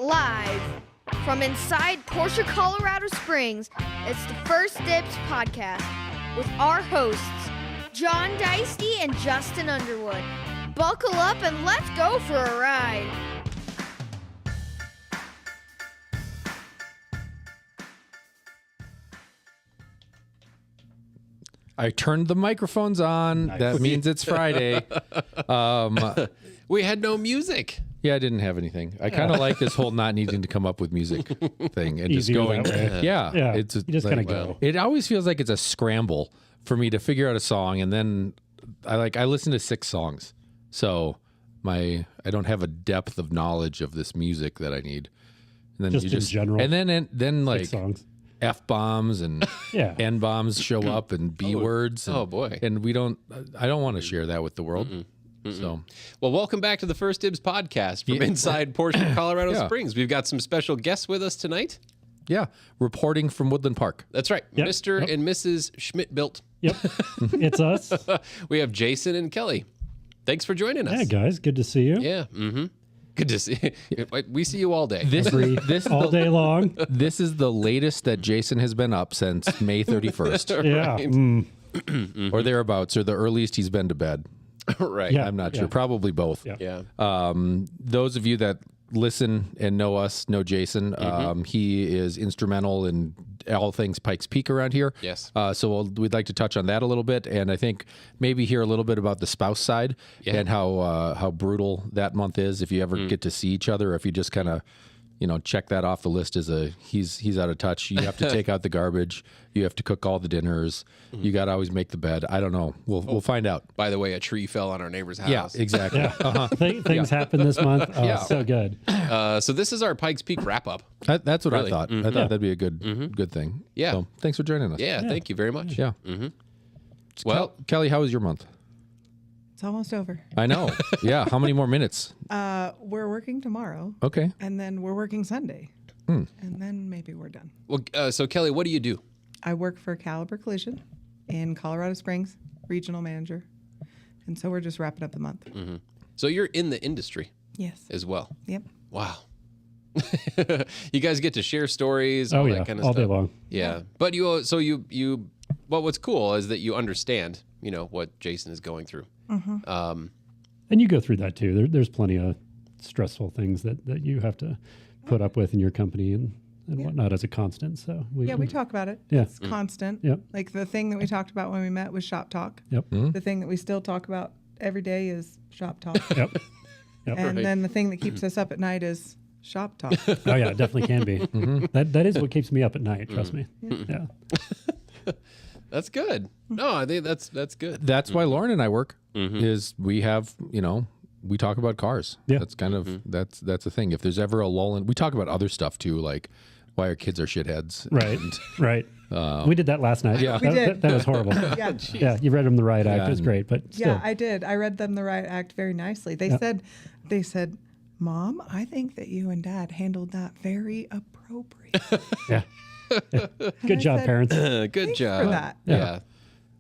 Live from inside Porsche, Colorado Springs, it's the First Dibs podcast with our hosts, John Deisty and Justin Underwood. Buckle up and let's go for a ride. I turned the microphones on. Nice. That means it's Friday. We had no music. Yeah, I didn't have anything. I kind of like this whole not needing to come up with music thing and just going. Yeah, it's you just kind of go. It always feels like it's a scramble for me to figure out a song, and then I listen to 6 songs, so I don't have a depth of knowledge of this music that I need. And then just in general, and then like songs. F-bombs and N-bombs show up and B words. And, oh boy! And I don't want to share that with the world. So, well, welcome back to the First Dibs podcast from inside Porsche, Colorado Springs. We've got some special guests with us tonight. Yeah, reporting from Woodland Park. That's right, Mr. and Mrs. Schmidt-Built. Yep, it's us. We have Jason and Kelly. Thanks for joining us. Yeah, guys, good to see you. Yeah, good to see you. We see you all day. This all day long. This is the latest that Jason has been up since May 31st. Yeah. Or thereabouts, or the earliest he's been to bed. Right. Yeah, I'm not sure. Probably both. Yeah. Those of you that listen and know us know Jason. He is instrumental in all things Pikes Peak around here. Yes. So we'd like to touch on that a little bit, and I think maybe hear a little bit about the spouse side and how brutal that month is if you ever get to see each other, if you just kind of check that off the list as he's out of touch. You have to take out the garbage. You have to cook all the dinners. You got to always make the bed. I don't know. We'll find out. By the way, a tree fell on our neighbor's house. Yeah, exactly. Things happen this month. Oh, so good. So this is our Pikes Peak wrap up. That's what I thought. I thought that'd be a good thing. Yeah. So thanks for joining us. Yeah, thank you very much. Yeah. Well, Kelly, how was your month? It's almost over. I know. Yeah. How many more minutes? We're working tomorrow. Okay. And then we're working Sunday. And then maybe we're done. Well, so Kelly, what do you do? I work for Caliber Collision in Colorado Springs, regional manager. And so we're just wrapping up the month. So you're in the industry. Yes. As well. Yep. Wow. You guys get to share stories, all that kind of all stuff. Day long. Yeah. But what's cool is that you understand, what Jason is going through. And you go through that too. There's plenty of stressful things that you have to put up with in your company and whatnot as a constant. So we talk about it. Yeah. It's constant. Yep. Like the thing that we talked about when we met was shop talk. Yep. The thing that we still talk about every day is shop talk. Yep. And then the thing that keeps us up at night is shop talk. Oh yeah, it definitely can be. That is what keeps me up at night. Trust me. Yeah. That's good. No, I think that's good. That's why Lauren and I work. Is we have we talk about cars. Yeah. That's kind of that's the thing. If there's ever a lull, and we talk about other stuff too, like why our kids are shitheads. Right. And, right. We did that last night. Yeah. We did. That was horrible. Yeah. You read them the riot act. It was great, but still. Yeah, I did. I read them the riot act very nicely. They said, Mom, I think that you and Dad handled that very appropriate. Yeah. Good job, parents. Good job. For that. Yeah.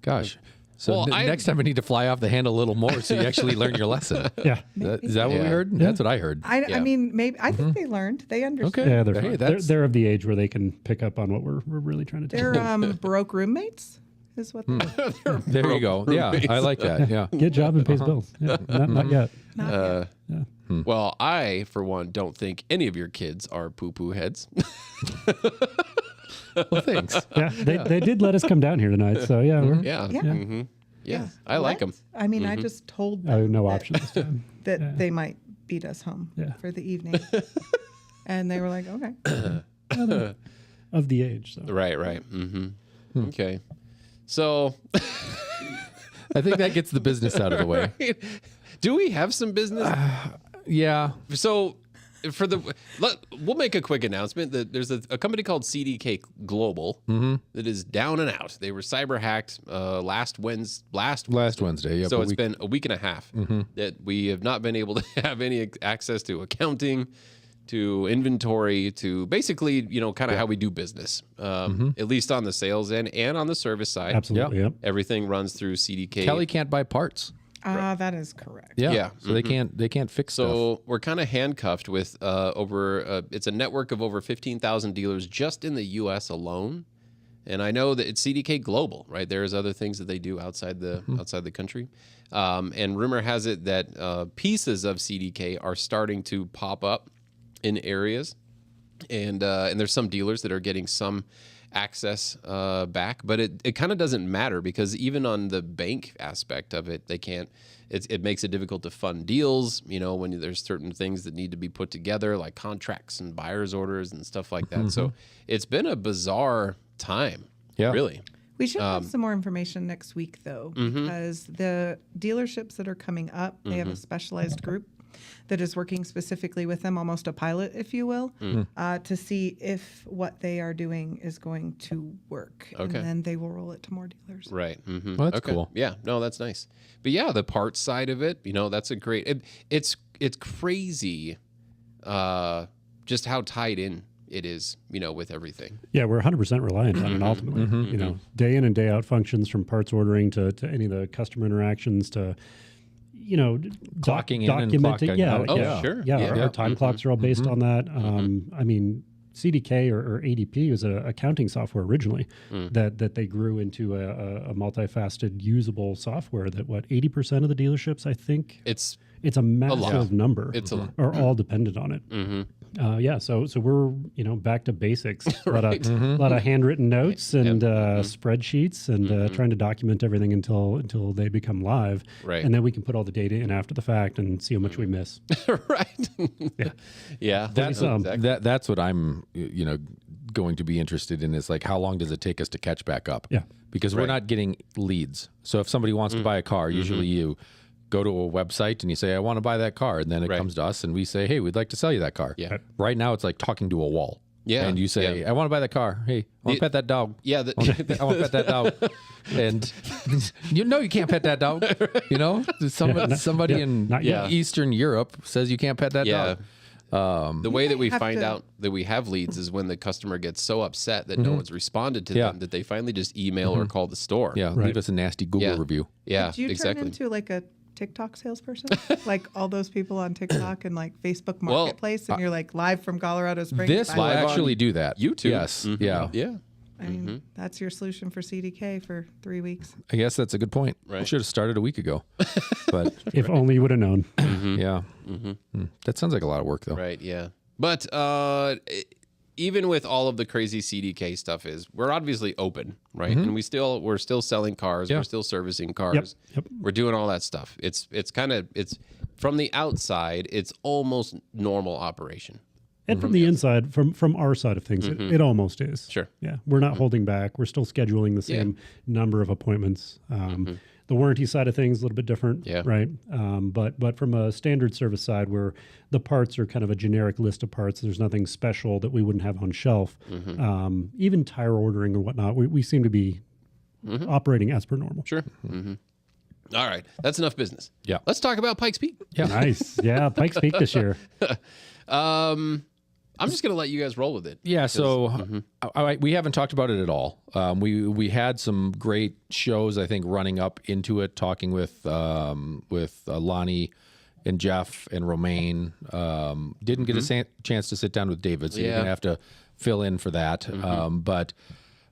gosh. So next time I need to fly off the handle a little more so you actually learn your lesson. Yeah. Is that what we heard? Yeah. That's what I heard. I mean, maybe I think they leared. They understood. Okay. Yeah, they're of the age where they can pick up on what we're really trying to do. They're Baroque roommates, is what they're. There you go. Yeah, I like that. Yeah. Get a job and pays bills. Yeah, not yet. Not yet. Well, I, for one, don't think any of your kids are poo-poo heads. Well, thanks. Yeah, they did let us come down here tonight, so yeah. Yeah. I like them. I mean, I just told them Oh, no option this time. that they might beat us home for the evening. And they were like, okay. Of the age. So. Right. Okay. So I think that gets the business out of the way. Do we have some business? Yeah. So we'll make a quick announcement that there's a company called CDK Global that is down and out. They were cyber hacked last Wednesday. Yeah. So it's been a week and a half that we have not been able to have any access to accounting, to inventory, to basically, kind of how we do business, at least on the sales end and on the service side. Absolutely. Yep. Everything runs through CDK. Kelly can't buy parts. That is correct. Yeah. Yeah. So they can't fix stuff. So we're kind of handcuffed with it's a network of over 15,000 dealers just in the U.S. alone. And I know that it's CDK Global, right? There's other things that they do outside the country. And rumor has it that pieces of CDK are starting to pop up in areas. And there's some dealers that are getting some access back, but it kind of doesn't matter because even on the bank aspect of it, they can't. It makes it difficult to fund deals. When there's certain things that need to be put together, like contracts and buyer's orders and stuff like that. So it's been a bizarre time. Yeah. Really. We should have some more information next week, though, because the dealerships that are coming up, they have a specialized group that is working specifically with them, almost a pilot, if you will, to see if what they are doing is going to work. Okay. And then they will roll it to more dealers. Right. Mm-hmm. Well, that's cool. Yeah. No, that's nice. But yeah, the parts side of it, that's a great. It's crazy, just how tied in it is, with everything. Yeah, we're 100% reliant on it ultimately. Day in and day out functions from parts ordering to any of the customer interactions to, Clocking in and documenting. clocking Yeah, out. Oh, yeah, sure. Yeah, Yeah. our time clocks are all based on that. I mean, CDK or ADP was an accounting software originally that they grew into a multifaceted, usable software that 80% of the dealerships, I think, It's it's a massive number. It's a lot. Are all dependent on it. So we're back to basics. A lot of handwritten notes and spreadsheets and trying to document everything until they become live. Right. And then we can put all the data in after the fact and see how much we miss. right. Yeah. That's exactly. that's what I'm going to be interested in is like how long does it take us to catch back up? Yeah. Because we're not getting leads. So if somebody wants to buy a car, usually you go to a website and you say, I want to buy that car. And then it comes to us and we say, hey, we'd like to sell you that car. Yeah. Right now it's like talking to a wall. Yeah. And you say, I want to buy that car. Hey, I want to pet that dog. Yeah. I want to pet that dog. And you can't pet that dog. Somebody in not yet. Eastern Europe says you can't pet that dog. The way that we have find to- out that we have leads is when the customer gets so upset that no one's responded to them that they finally just email or call the store. Yeah. Leave us a nasty Google review. Yeah. Do you exactly. turn into like a TikTok salesperson? Like all those people on TikTok and like Facebook Well, Marketplace, and you're like live from Colorado Springs. This will Live on actually do that. YouTube. Yes. Mhm. Yeah. Yeah. I mean, that's your solution for CDK for 3 weeks. I guess that's a good point. Right. Should have started a week ago. But If only you would have known. yeah. That sounds like a lot of work though. Right. Yeah. But even with all of the crazy CDK stuff, we're obviously open, right? And we're still selling cars. Yeah. We're still servicing cars. Yep. We're doing all that stuff. It's from the outside, it's almost normal operation. And from the inside, from our side of things, it almost is. Sure. Yeah. We're not holding back. We're still scheduling the same number of appointments. The warranty side of things a little bit different, Yeah. right? But from a standard service side, where the parts are kind of a generic list of parts, there's nothing special that we wouldn't have on shelf. Even tire ordering or whatnot, we seem to be operating as per normal. Sure. All right. That's enough business. Yeah. Let's talk about Pikes Peak. Yeah. Nice. Yeah, Pikes Peak this year. I'm just going to let you guys roll with it. Yeah, so we haven't talked about it at all. We had some great shows, I think, running up into it, talking with Lonnie and Jeff and Romaine. Didn't get a chance to sit down with David, so you're going to have to fill in for that. But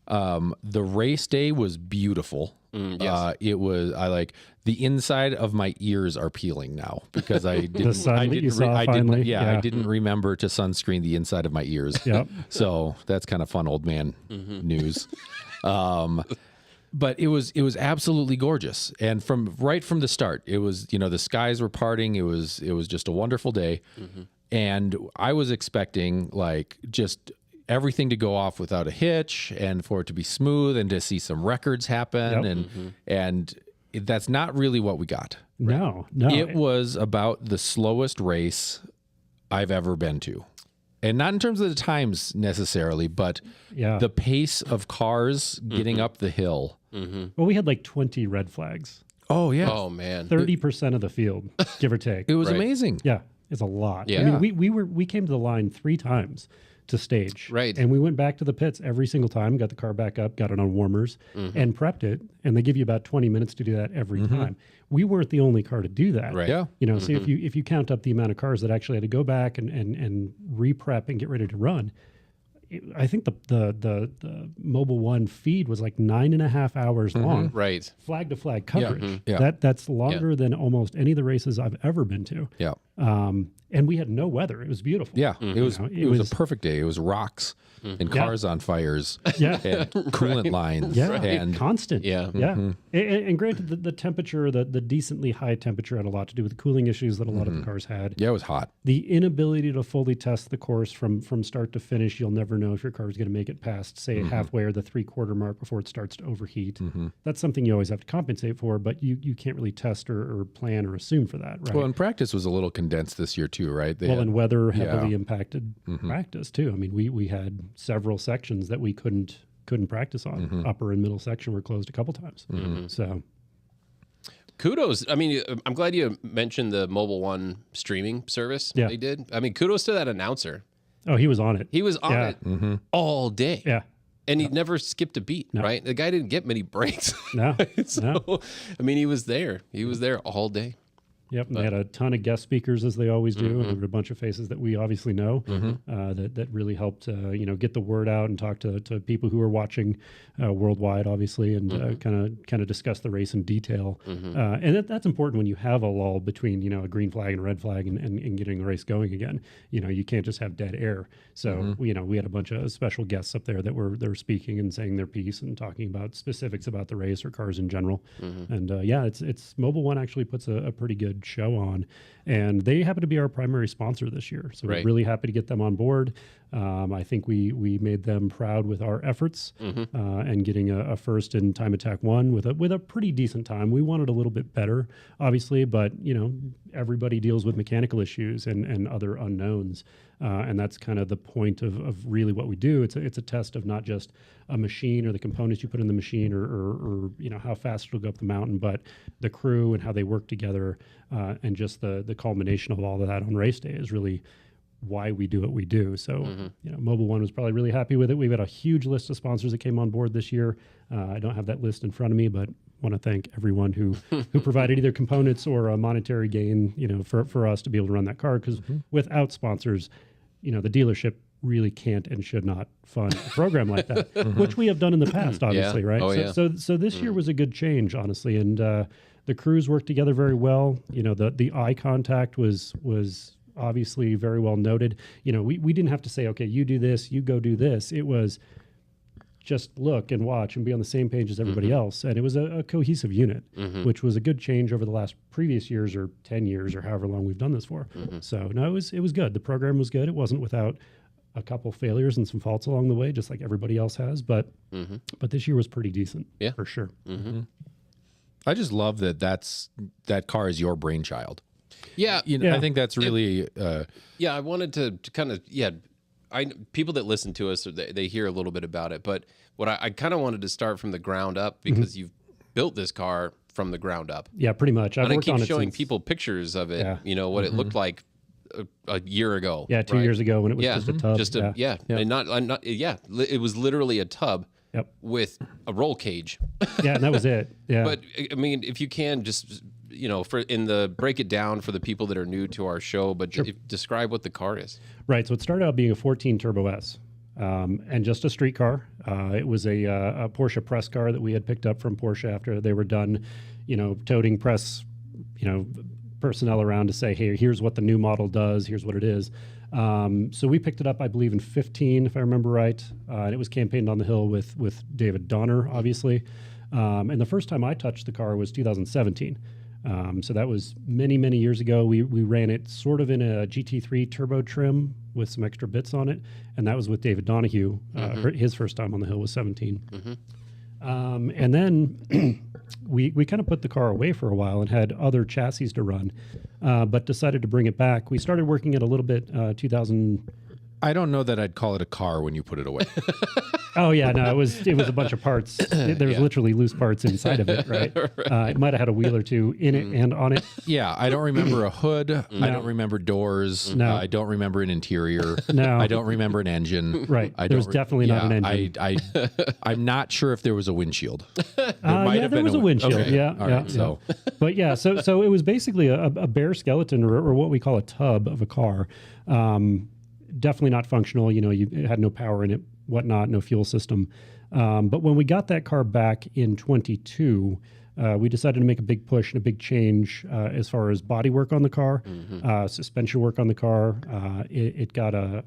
the race day was beautiful. Yes. It was. The inside of my ears are peeling now because I didn't. sun I that you didn't. saw I didn't. finally? Yeah, Yeah. I didn't remember to sunscreen the inside of my ears. Yep. So that's kind of fun, old man news. But it was absolutely gorgeous, and right from the start, it was the skies were parting. It was just a wonderful day, and I was expecting just everything to go off without a hitch and for it to be smooth and to see some records happen Yep. and that's not really what we got. No. It was about the slowest race I've ever been to. And not in terms of the times necessarily, but Yeah. the pace of cars getting up the hill. Well, we had like 20 red flags. Oh yeah. Oh, man. 30% of the field, give or take. It was Right. amazing. Yeah, it's a lot. Yeah. I mean, we came to the line 3 times to stage. Right. And we went back to the pits every single time, got the car back up, got it on warmers, and prepped it. And they give you about 20 minutes to do that every time. We weren't the only car to do that. Right. Yeah. You know, so if you count up the amount of cars that actually had to go back and re-prep and get ready to run, I think the Mobile One feed was like 9.5 hours long. Right. Flag to flag coverage. Yeah. That's longer than almost any of the races I've ever been to. Yeah. And we had no weather. It was beautiful. Yeah. It was You know, it was a perfect day. It was rocks and cars on fires Yeah. and coolant lines. Yeah, And constant. Yeah. Yeah. And granted, the temperature, the decently high temperature had a lot to do with the cooling issues that a lot of the cars had. yeah, it was hot. The inability to fully test the course from start to finish, you'll never know if your car is going to make it past, say, halfway or the 3/4 mark before it starts to overheat. That's something you always have to compensate for, but you can't really test or plan or assume for that, right? Well, and practice was a little condensed this year too, right? They Well, had- and weather heavily impacted practice too. I mean, we had several sections that we couldn't practice on. Upper and middle section were closed a couple times. So Kudos. I mean, I'm glad you mentioned the Mobile One streaming service Yeah. they did. I mean, kudos to that announcer. oh, he was on it. He was on Yeah. it all day. Yeah. And he never skipped a beat, right? The guy didn't get many breaks. No. So, No. I mean, he was there. He was there all day. Yep, and they had a ton of guest speakers as they always do, and there were a bunch of faces that we obviously know that really helped get the word out and talk to people who are watching worldwide, obviously, and kind of discuss the race in detail. And that's important when you have a lull between a green flag and a red flag and getting the race going again. You can't just have dead air. So we had a bunch of special guests up there that were speaking and saying their piece and talking about specifics about the race or cars in general. And it's Mobile One actually puts a pretty good show on, and they happen to be our primary sponsor this year, so we're really happy to get them on board. I think we made them proud with our efforts and getting a first in Time Attack 1 with a pretty decent time. We wanted a little bit better, obviously, but everybody deals with mechanical issues and other unknowns, and that's kind of the point of really what we do. It's a test of not just a machine or the components you put in the machine or how fast it'll go up the mountain, but the crew and how they work together, and just the culmination of all of that on race day is really why we do what we do. So, Mobile One was probably really happy with it. We've had a huge list of sponsors that came on board this year. I don't have that list in front of me, but want to thank everyone who provided either components or a monetary gain, for us to be able to run that car. Because without sponsors, the dealership really can't and should not fund a program like that, which we have done in the past, obviously, right? Oh, So this year was a good change, honestly, and the crews worked together very well. The eye contact was obviously very well noted. We didn't have to say, okay, you do this, you go do this. It was just look and watch and be on the same page as everybody else. And it was a cohesive unit, which was a good change over the last previous years or 10 years or however long we've done this for. So no, it was good. The program was good. It wasn't without a couple failures and some faults along the way, just like everybody else has. But this year was pretty decent, for sure. I just love that car is your brainchild. Yeah. I think that's really I wanted to kind of, people that listen to us, they hear a little bit about it, but what I kind of wanted to start from the ground up because you've built this car from the ground up. Yeah, pretty much. I've And I worked on keep it showing since, people pictures of it, what it looked like a year ago. Yeah, 2 years ago when it was just a tub. And not it was literally a tub with a roll cage. Yeah, and that was it. Yeah. But I mean, if you can just break it down for the people that are new to our show, but describe what the car is. Right. So it started out being a 14 Turbo S, and just a street car. It was a Porsche press car that we had picked up from Porsche after they were done, toting press, personnel around to say, hey, here's what the new model does. Here's what it is. So we picked it up, I believe, in 15, if I remember right. And it was campaigned on the hill with David Donner, obviously. And the first time I touched the car was 2017. So that was many, many years ago. We ran it sort of in a GT3 turbo trim with some extra bits on it. And that was with David Donahue. His first time on the hill was 17. And then we kind of put the car away for a while and had other chassis to run, but decided to bring it back. We started working it a little bit I don't know that I'd call it a car when you put it away. Oh yeah, no, it was a bunch of parts. There's literally loose parts inside of it, right? It might have had a wheel or two in it and on it. Yeah, I don't remember a hood. I don't remember doors. No. I don't remember an interior. No. I don't remember an engine. Right. I There was don't definitely not an engine. I'm not sure if there was a windshield. There was a windshield. Okay. Yeah, All yeah, right, so But yeah, so it was basically a bare skeleton or what we call a tub of a car. Definitely not functional. It had no power in it, whatnot, no fuel system. But when we got that car back in 22, we decided to make a big push and a big change as far as body work on the car, suspension work on the car. It got a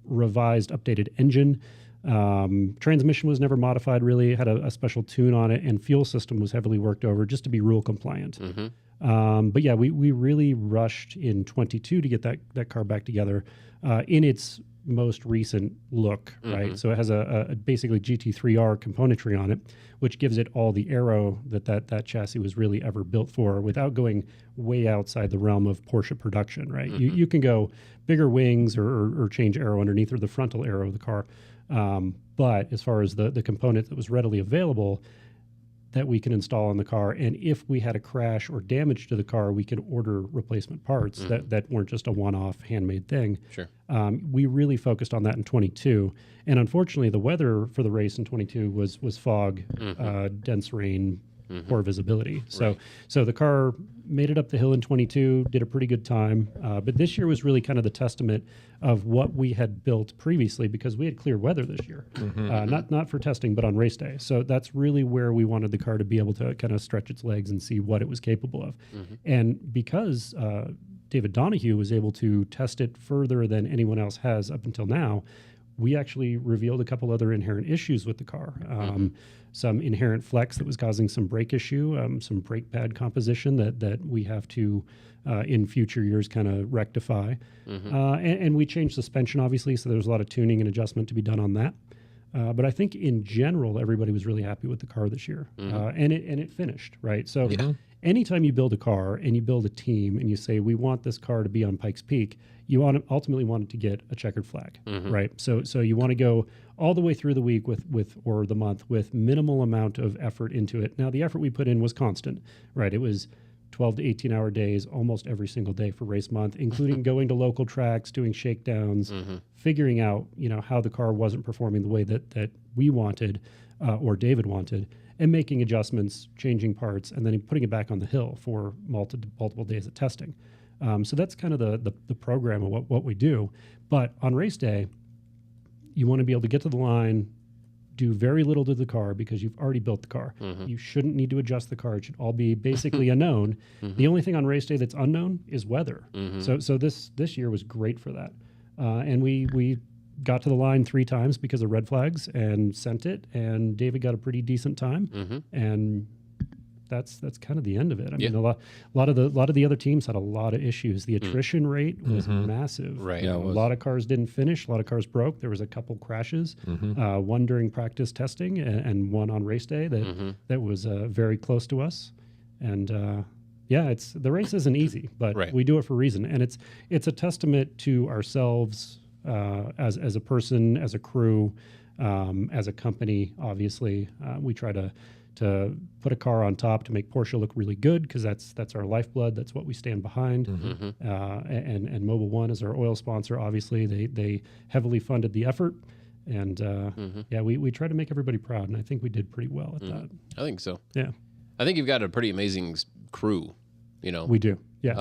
revised, updated engine. Transmission was never modified, really. It had a special tune on it, and fuel system was heavily worked over just to be rule compliant. But yeah, we really rushed in 22 to get that car back together in its most recent look, right? So it has a basically GT3R componentry on it, which gives it all the aero that chassis was really ever built for without going way outside the realm of Porsche production, right? You can go bigger wings or change aero underneath or the frontal aero of the car. But as far as the component that was readily available that we can install on the car, and if we had a crash or damage to the car, we could order replacement parts that weren't just a one-off handmade thing. Sure. We really focused on that in 22, and unfortunately, the weather for the race in 22 was fog, dense rain, poor visibility. So the car made it up the hill in 22, did a pretty good time. But this year was really kind of the testament of what we had built previously, because we had clear weather this year, not for testing, but on race day. So that's really where we wanted the car to be able to kind of stretch its legs and see what it was capable of. And because David Donahue was able to test it further than anyone else has up until now, we actually revealed a couple other inherent issues with the car. Some inherent flex that was causing some brake issue, some brake pad composition that we have to, in future years, kind of rectify. And we changed suspension, obviously, so there was a lot of tuning and adjustment to be done on that. But I think in general, everybody was really happy with the car this year, and it finished, right? So anytime you build a car and you build a team and you say, we want this car to be on Pikes Peak, you ultimately want it to get a checkered flag, right? So you want to go all the way through the week or the month with minimal amount of effort into it. Now, the effort we put in was constant, right? It was 12 to 18-hour days almost every single day for race month, including going to local tracks, doing shakedowns, figuring out, how the car wasn't performing the way that we wanted or David wanted, and making adjustments, changing parts, and then putting it back on the hill for multiple days of testing. So that's kind of the program of what we do. But on race day, you want to be able to get to the line, do very little to the car because you've already built the car. You shouldn't need to adjust the car. It should all be basically a known. The only thing on race day that's unknown is weather. So this year was great for that. And we got to the line 3 times because of red flags and sent it, and David got a pretty decent time. And that's kind of the end of it. I mean, a lot of the other teams had a lot of issues. The attrition rate was massive. Right. Yeah, A lot of cars didn't finish. A lot of cars broke. There was a couple crashes. One during practice testing and one on race day that was very close to us. And the race isn't easy, but we do it for a reason. And it's a testament to ourselves as a person, as a crew, as a company. Obviously, we try to put a car on top to make Porsche look really good, because that's our lifeblood. That's what we stand behind. And Mobil 1 is our oil sponsor. Obviously, they heavily funded the effort. And we try to make everybody proud, and I think we did pretty well at that. I think so. Yeah, I think you've got a pretty amazing crew. we do. Yeah.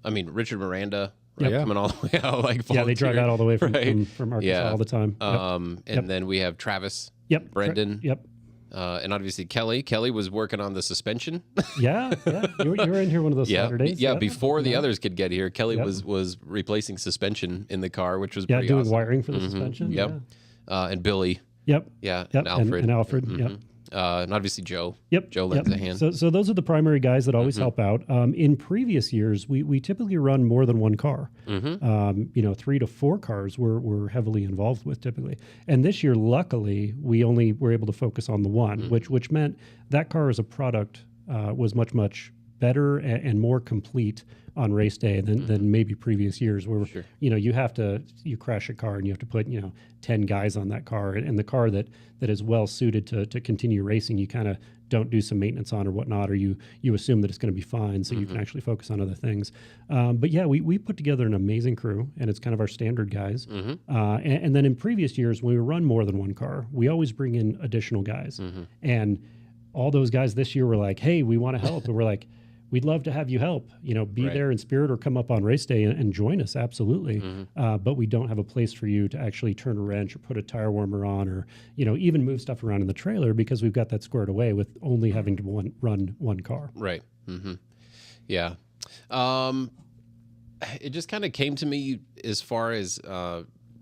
I mean, Richard Miranda, right, coming all the way out, like They drive out all the way from Arkansas Yeah. all the time. And then we have Travis, Brendan, and obviously Kelly. Kelly was working on the suspension. Yeah. You were in here one of those Saturdays. Yeah, before the others could get here, Kelly was replacing suspension in the car, which was pretty doing awesome. wiring for the suspension. And Billy. Yep. And Alfred. And Alfred. Yep. And obviously Joe. Joe Yep. lends a hand. So those are the primary guys that always help out. In previous years, we typically run more than one car. 3 to 4 cars we're heavily involved with typically. And this year, luckily, we only were able to focus on the one, which meant that car as a product was much better and more complete on race day than maybe previous years where, you crash a car and you have to put, 10 guys on that car, and the car that is well suited to continue racing, you kind of don't do some maintenance on or whatnot, or you assume that it's going to be fine, so you can actually focus on other things. But yeah, we put together an amazing crew, and it's kind of our standard guys. And then in previous years, when we run more than one car, we always bring in additional guys. And all those guys this year were like, hey, we want to help. And we're like, we'd love to have you help, be there in spirit or come up on race day and join us. Absolutely. But we don't have a place for you to actually turn a wrench or put a tire warmer on or, even move stuff around in the trailer because we've got that squared away with only having to run one car. Right. Yeah. It just kind of came to me as far as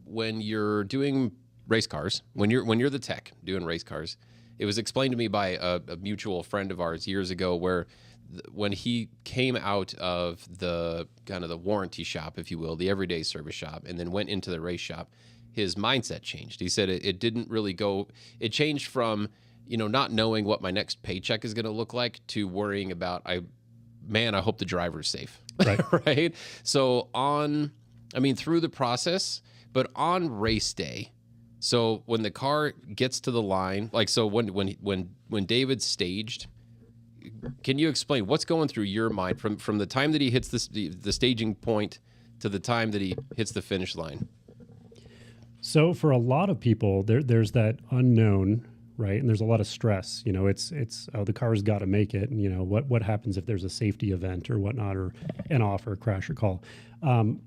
when you're doing race cars, when you're the tech doing race cars, it was explained to me by a mutual friend of ours years ago where when he came out of the kind of the warranty shop, if you will, the everyday service shop, and then went into the race shop, his mindset changed. He said it didn't really go, it changed from, not knowing what my next paycheck is going to look like to worrying about, I hope the driver's safe. Right. Right. So through the process, but on race day, so when the car gets to the line, like, so when David staged, can you explain what's going through your mind from the time that he hits the staging point to the time that he hits the finish line? So for a lot of people, there's that unknown, right? And there's a lot of stress. It's the car's got to make it. And what happens if there's a safety event or whatnot, or an off or a crash or call.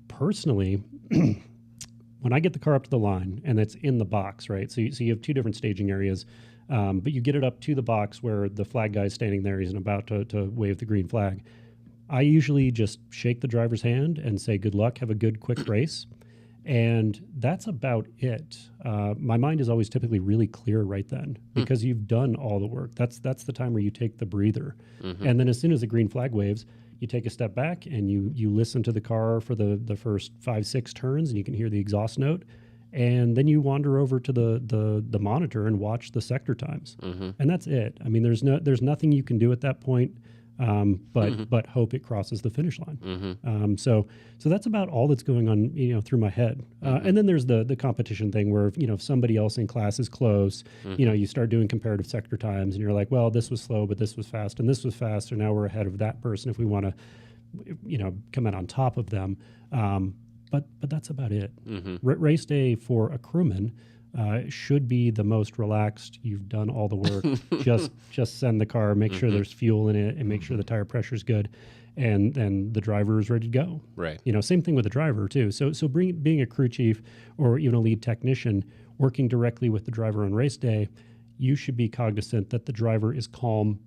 Personally, when I get the car up to the line and it's in the box, right? So you have two different staging areas. But you get it up to the box where the flag guy's standing there. He's about to wave the green flag. I usually just shake the driver's hand and say, good luck, have a good, quick race. And that's about it. My mind is always typically really clear right then because you've done all the work. That's the time where you take the breather. And then as soon as the green flag waves, you take a step back and you listen to the car for the first 5-6 turns, and you can hear the exhaust note. And then you wander over to the monitor and watch the sector times, and that's it. I mean, there's nothing you can do at that point, but hope it crosses the finish line. So that's about all that's going on, through my head. And then there's the competition thing where if somebody else in class is close, you start doing comparative sector times, and you're like, well, this was slow, but this was fast, and this was fast, so now we're ahead of that person if we want to, come out on top of them. But that's about it. Race day for a crewman should be the most relaxed. You've done all the work. just send the car, make sure there's fuel in it, and make sure the tire pressure's good, and then the driver is ready to go. Right. Same thing with the driver too. So being a crew chief or even a lead technician working directly with the driver on race day, you should be cognizant that the driver is calm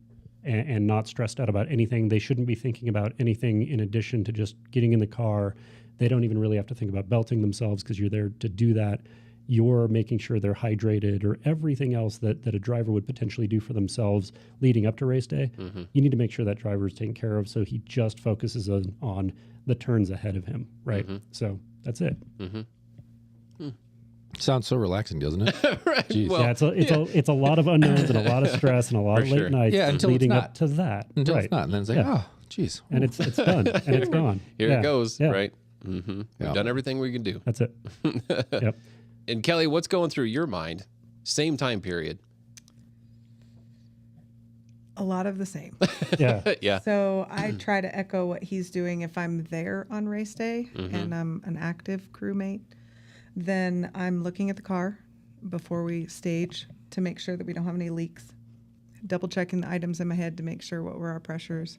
and not stressed out about anything. They shouldn't be thinking about anything in addition to just getting in the car. They don't even really have to think about belting themselves because you're there to do that. You're making sure they're hydrated or everything else that a driver would potentially do for themselves leading up to race day. You need to make sure that driver is taken care of so he just focuses on the turns ahead of him, right? So that's it. Sounds so relaxing, doesn't it? Right. Jeez. Well, yeah, it's a lot of unknowns and a lot of stress and a lot of late nights until leading it's not. up to that. Until right. it's not. And then it's like, oh, geez. And it's done. And it's gone. Here it goes, Yeah. right? We've done everything we can do. That's it. Yep. And Kelly, what's going through your mind? Same time period. A lot of the same. Yeah. Yeah. So I try to echo what he's doing if I'm there on race day and I'm an active crewmate. Then I'm looking at the car before we stage to make sure that we don't have any leaks. Double checking the items in my head to make sure what were our pressures.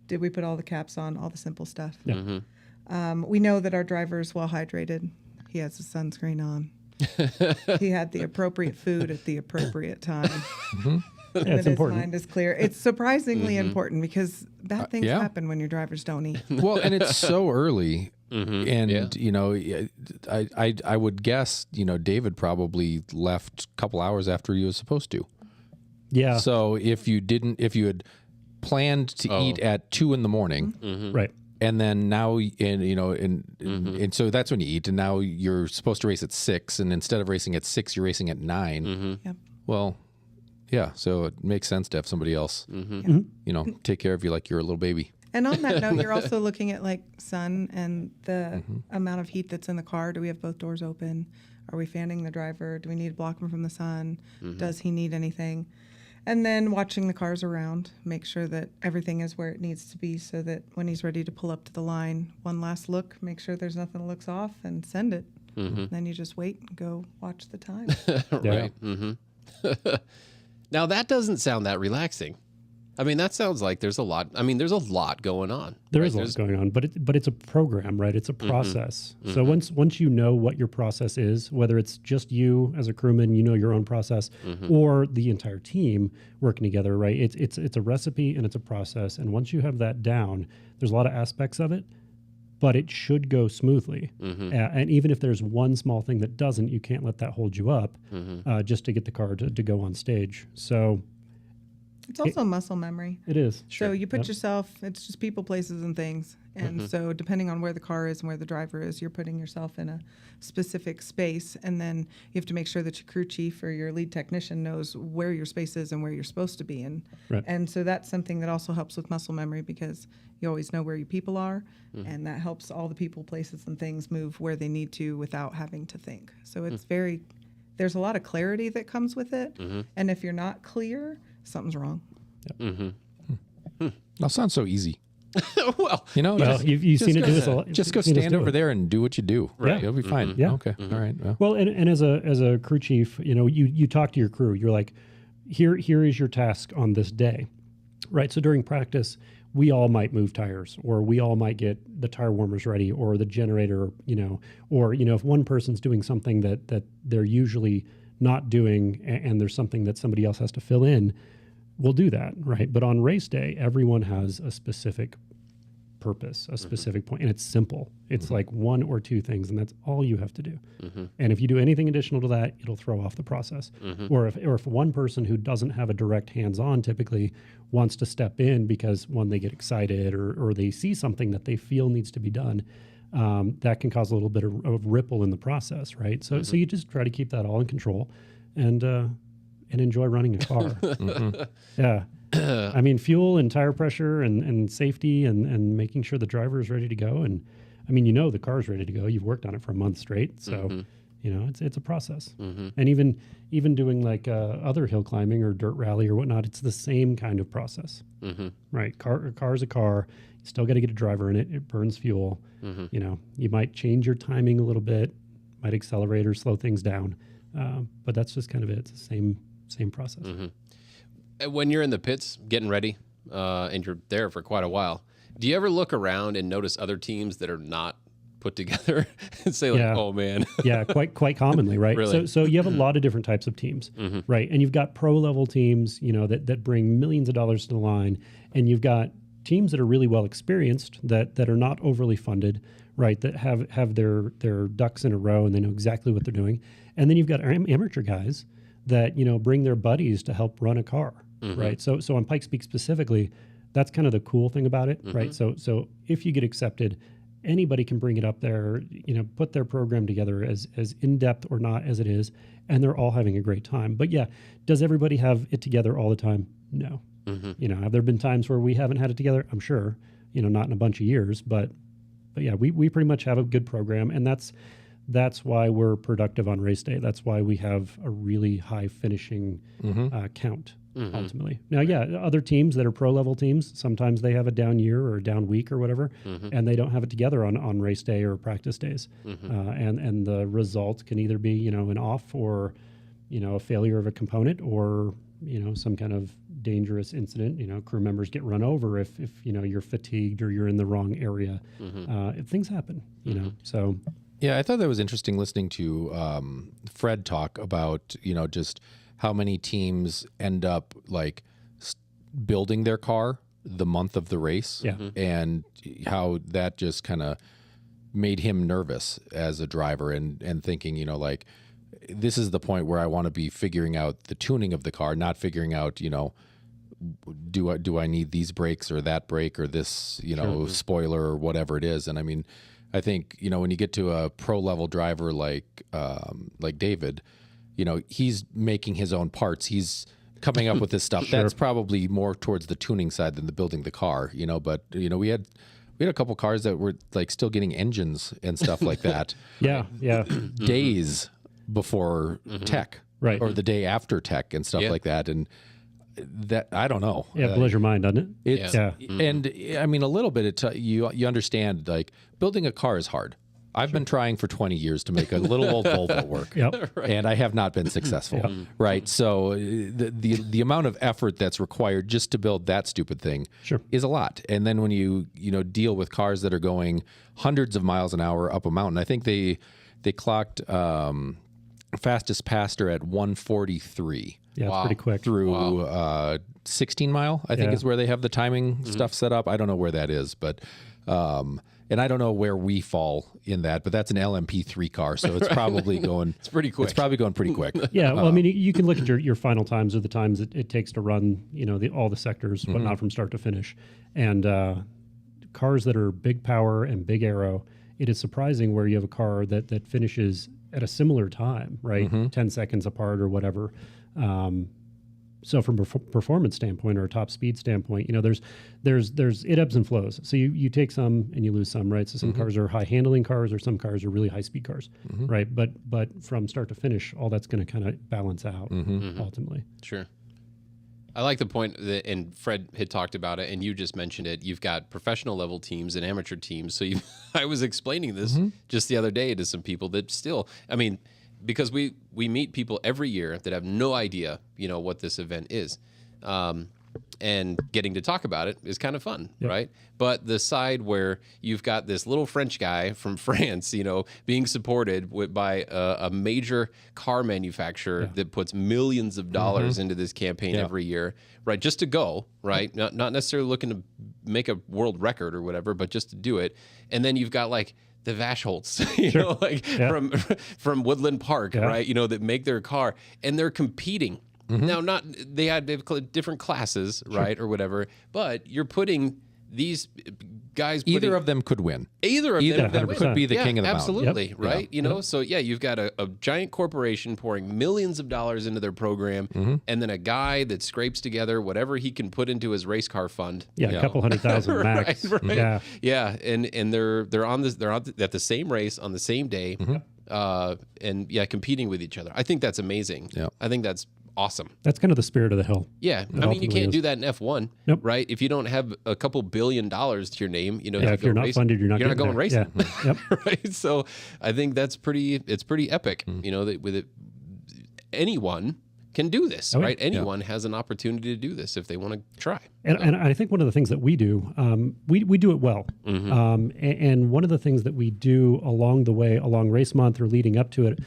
Did we put all the caps on? All the simple stuff. Yeah. We know that our driver is well hydrated. He has his sunscreen on. He had the appropriate food at the appropriate time. And Yeah, that it's important. his mind is clear. It's surprisingly important because bad things happen when your drivers don't eat. Well, and it's so early. And, I would guess, David probably left a couple hours after he was supposed to. Yeah. So if you had planned to eat at 2 a.m, Right. and then now, and so that's when you eat, and now you're supposed to race at 6, and instead of racing at 6, you're racing at 9. Yep. Well, Yeah, so it makes sense to have somebody else, Mm-hmm. you know, take care of you like you're a little baby. And on that note, you're also looking at like sun and the amount of heat that's in the car. Do we have both doors open? Are we fanning the driver? Do we need to block him from the sun? Does he need anything? And then watching the cars around, make sure that everything is where it needs to be so that when he's ready to pull up to the line, one last look, make sure there's nothing that looks off and send it. Then you just wait and go watch the time. Right. Now that doesn't sound that relaxing. I mean, that sounds like there's a lot. I mean, there's a lot going on. There is a lot going on, but it's a program, right? It's a process. So once you know what your process is, whether it's just you as a crewman, you know your own process, or the entire team working together, right? It's a recipe and it's a process. And once you have that down, there's a lot of aspects of it, but it should go smoothly. And even if there's one small thing that doesn't, you can't let that hold you up just to get the car to go on stage. So It's also muscle memory. it is. So you put yourself, it's just people, places, and things. And so depending on where the car is and where the driver is, you're putting yourself in a specific space. And then you have to make sure that your crew chief or your lead technician knows where your space is and where you're supposed to be. And so that's something that also helps with muscle memory because you always know where your people are. And that helps all the people, places, and things move where they need to without having to think. So it's there's a lot of clarity that comes with it. And if you're not clear, something's wrong. That sounds so easy. Well, You know, Well, you've seen it do this a lot. just go You've seen us stand do over it. there and do what you do. Right. You'll be fine. Yeah. Okay. All right. Well, Well, and as a crew chief, you know, you talk to your crew. You're like, here is your task on this day, right? So during practice, we all might move tires, or we all might get the tire warmers ready, or the generator, you know, or you know, if one person's doing something that they're usually not doing, and there's something that somebody else has to fill in, we'll do that, right? But on race day, everyone has a specific purpose, a specific point, and it's simple. It's like one or two things, and that's all you have to do. And if you do anything additional to that, it'll throw off the process. Or if one person who doesn't have a direct hands-on typically wants to step in because one, they get excited or they see something that they feel needs to be done, that can cause a little bit of ripple in the process, right? So you just try to keep that all in control and enjoy running a car. Yeah. I mean, fuel and tire pressure and safety and making sure the driver is ready to go. And I mean, you know, the car's ready to go. You've worked on it for a month straight. So, you know, it's a process. And even doing like other hill climbing or dirt rally or whatnot, it's the same kind of process, right? Car's a car. You still got to get a driver in it. It burns fuel. You know, you might change your timing a little bit, might accelerate or slow things down. But that's just kind of it. It's the same process. when you're in the pits getting ready, and you're there for quite a while, do you ever look around and notice other teams that are not put together and say like, oh man? Yeah, quite commonly, right? Really? So you have a lot of different types of teams, right? And you've got pro level teams, you know, that bring millions of dollars to the line, and you've got teams that are really well experienced that are not overly funded, right? That have their ducks in a row and they know exactly what they're doing. And then you've got amateur guys that, you know, bring their buddies to help run a car, right? So on Pikes Peak specifically, that's kind of the cool thing about it, right? So if you get accepted, anybody can bring it up there, you know, put their program together as in-depth or not as it is, and they're all having a great time. But yeah, does everybody have it together all the time? No. You know, have there been times where we haven't had it together? I'm sure, you know, not in a bunch of years, but yeah, we pretty much have a good program, and that's why we're productive on race day. That's why we have a really high finishing count ultimately. Now, yeah, other teams that are pro level teams, sometimes they have a down year or a down week or whatever, and they don't have it together on race day or practice days. And the result can either be, you know, an off or, you know, a failure of a component or, you know, some kind of dangerous incident. You know, crew members get run over if you know, you're fatigued or you're in the wrong area. If things happen, you know, so. Yeah, I thought that was interesting listening to Fred talk about, you know, just how many teams end up like building their car the month of the race, and how that just kind of made him nervous as a driver and thinking, you know, like, this is the point where I want to be figuring out the tuning of the car, not figuring out, you know, do I need these brakes or that brake or this, you know, spoiler or whatever it is. And I mean, I think, you know, when you get to a pro level driver like David, you know, he's making his own parts. He's coming up with this stuff. That's probably more towards the tuning side than the building the car, but we had a couple cars that were like still getting engines and stuff like that. Yeah. Days before tech, Right. or the day after tech and stuff like that. And that, I don't know. Yeah, it blows your mind, doesn't it? It's, and I mean, a little bit, you understand, like, building a car is hard. I've been trying for 20 years to make a little old Volvo work, and I have not been successful. Right. So the amount of effort that's required just to build that stupid thing is a lot. And then when you deal with cars that are going hundreds of miles an hour up a mountain, I think they clocked fastest passer at 143. Yeah, it's pretty quick. Through 16 mile, I think is where they have the timing stuff set up. I don't know where that is, but and I don't know where we fall in that, but that's an LMP3 car, so it's probably going. It's pretty quick. It's probably going pretty quick. Yeah, well, I mean, you can look at your final times or the times it takes to run, all the sectors, whatnot, from start to finish. And cars that are big power and big aero, it is surprising where you have a car that finishes at a similar time, right? 10 seconds apart or whatever. So from a performance standpoint or a top speed standpoint, there's it ebbs and flows. So you take some and you lose some, right? So some cars are high handling cars, or some cars are really high speed cars, right? But from start to finish, all that's going to kind of balance out ultimately. Sure. I like the point that, and Fred had talked about it, and you just mentioned it. You've got professional level teams and amateur teams. So I was explaining this just the other day to some people that still, I mean, because we meet people every year that have no idea, what this event is. And getting to talk about it is kind of fun, right? But the side where you've got this little French guy from France, being supported by a major car manufacturer that puts millions of dollars into this campaign every year, right? Just to go, right? Not necessarily looking to make a world record or whatever, but just to do it. And then you've got like the Vashholts, from Woodland Park, right? That make their car, and they're competing. Now, they have different classes, right, or whatever, but you're putting these guys. Either of them could win. Either of them could be the king of the mountain. Absolutely, right? So you've got a giant corporation pouring millions of dollars into their program, and then a guy that scrapes together whatever he can put into his race car fund. Yeah, a couple $100,000 max. Right. Yeah, and they're on at the same race on the same day, and competing with each other. I think that's amazing. Yeah, I think that's awesome. That's kind of the spirit of the hill. Yeah, I mean, you can't do that in F1, right? If you don't have a couple $1 billion to your name, if you're not funded, you're not going racing. Yeah. Right? So I think it's pretty epic. That with it, anyone can do this, right? Anyone has an opportunity to do this if they want to try. And I think one of the things that we do, we do it well. And one of the things that we do along the way, along race month or leading up to it,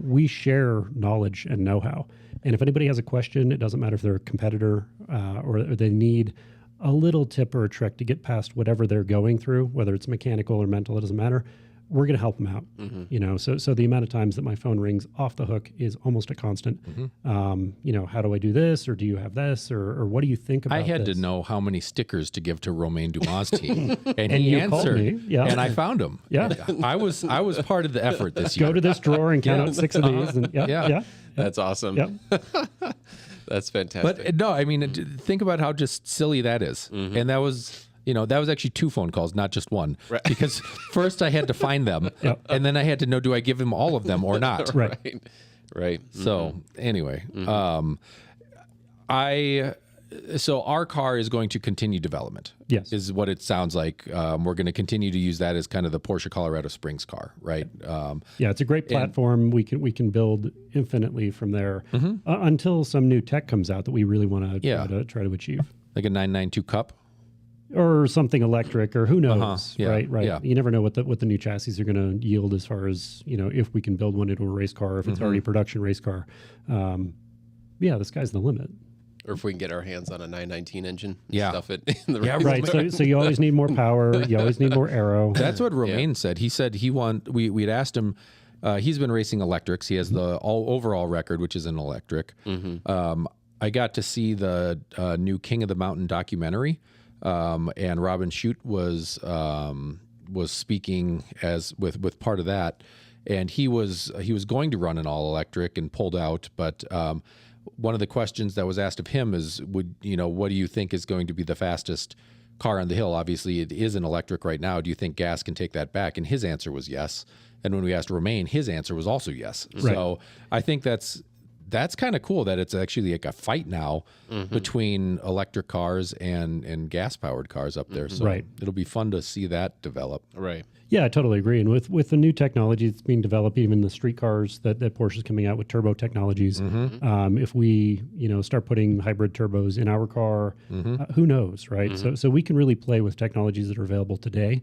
we share knowledge and know-how. And if anybody has a question, it doesn't matter if they're a competitor or they need a little tip or a trick to get past whatever they're going through, whether it's mechanical or mental, it doesn't matter. We're going to help them out. So the amount of times that my phone rings off the hook is almost a constant. How do I do this, or do you have this, or what do you think about this? I had to know how many stickers to give to Romain Dumas' team, and he you answered, called me. and I found him. Yeah, I was part of the effort this year. Go to this drawer and count out 6 of these. And That's awesome. That's fantastic. But no, I mean, think about how just silly that is, and that was. That was actually 2 phone calls, not just one. Right. Because first I had to find them, and then I had to know, do I give him all of them or not? Right. So anyway, so our car is going to continue development. Yes. Is what it sounds like. We're going to continue to use that as kind of the Porsche Colorado Springs car, right? It's a great platform. We can build infinitely from there until some new tech comes out that we really want to try to achieve. Like a 992 Cup. Or something electric, or who knows, right? Yeah. You never know what the new chassis are going to yield as far as, if we can build one into a race car, if it's already a production race car. The sky's the limit. Or if we can get our hands on a 919 engine and stuff it in the race. Right. So you always need more power. You always need more aero. That's what Romain said. He said we'd asked him, he's been racing electrics. He has the overall record, which is an electric. I got to see the new King of the Mountain documentary. And Robin Shute was speaking as with part of that, and he was going to run an all electric and pulled out. But one of the questions that was asked of him is, what do you think is going to be the fastest car on the hill? Obviously, it is an electric right now. Do you think gas can take that back? And his answer was yes. And when we asked Romain, his answer was also yes. Right. So I think that's kind of cool that it's actually like a fight now between electric cars and gas-powered cars up there. So Right. it'll be fun to see that develop. Right. Yeah, I totally agree. And with the new technology that's being developed, even the street cars that Porsche's coming out with turbo technologies, if we start putting hybrid turbos in our car, who knows, right? So we can really play with technologies that are available today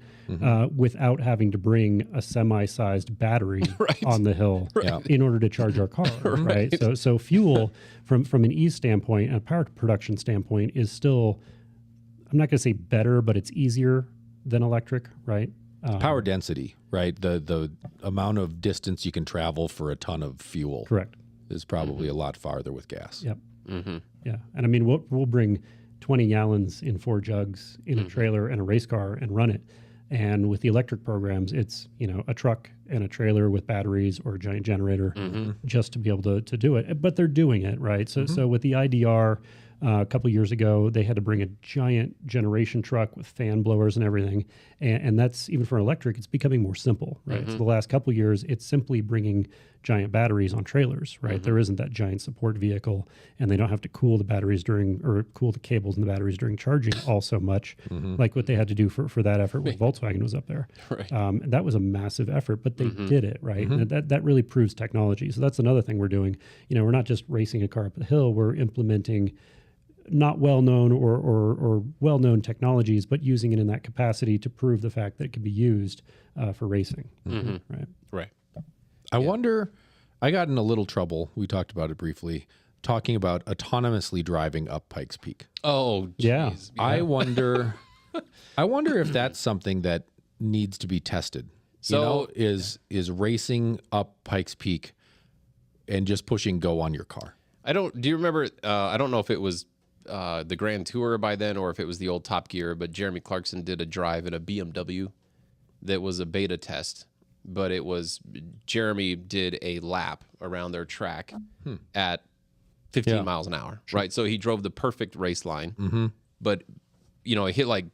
without having to bring a semi-sized battery on the hill in order to charge our car, right? So fuel from an ease standpoint and a power production standpoint is still, I'm not going to say better, but it's easier than electric, right? Power density, right? The amount of distance you can travel for a ton of fuel Correct. is probably a lot farther with gas. Yep. Yeah. And I mean, we'll bring 20 gallons in 4 jugs in a trailer and a race car and run it. And with the electric programs, it's, a truck and a trailer with batteries or a giant generator just to be able to do it. But they're doing it, right? So with the IDR, a couple years ago, they had to bring a giant generation truck with fan blowers and everything. And that's, even for electric, it's becoming more simple, right? So the last couple years, it's simply bringing giant batteries on trailers, right? There isn't that giant support vehicle, and they don't have to cool the batteries cool the cables and the batteries during charging all so much, like what they had to do for that effort when Volkswagen was up there. Right. And that was a massive effort, but they did it, right? And that really proves technology. So that's another thing we're doing. We're not just racing a car up the hill, we're implementing not well-known or well-known technologies, but using it in that capacity to prove the fact that it can be used for racing. Right. Right. I wonder, I got in a little trouble, we talked about it briefly, talking about autonomously driving up Pikes Peak. Oh, Yeah. geez. I wonder if that's something that needs to be tested. So- is racing up Pikes Peak and just pushing go on your car. Do you remember, I don't know if it was the Grand Tour by then or if it was the old Top Gear, but Jeremy Clarkson did a drive in a BMW that was a beta test, but Jeremy did a lap around their track at 15 miles an hour, right? So he drove the perfect race line, but, he hit like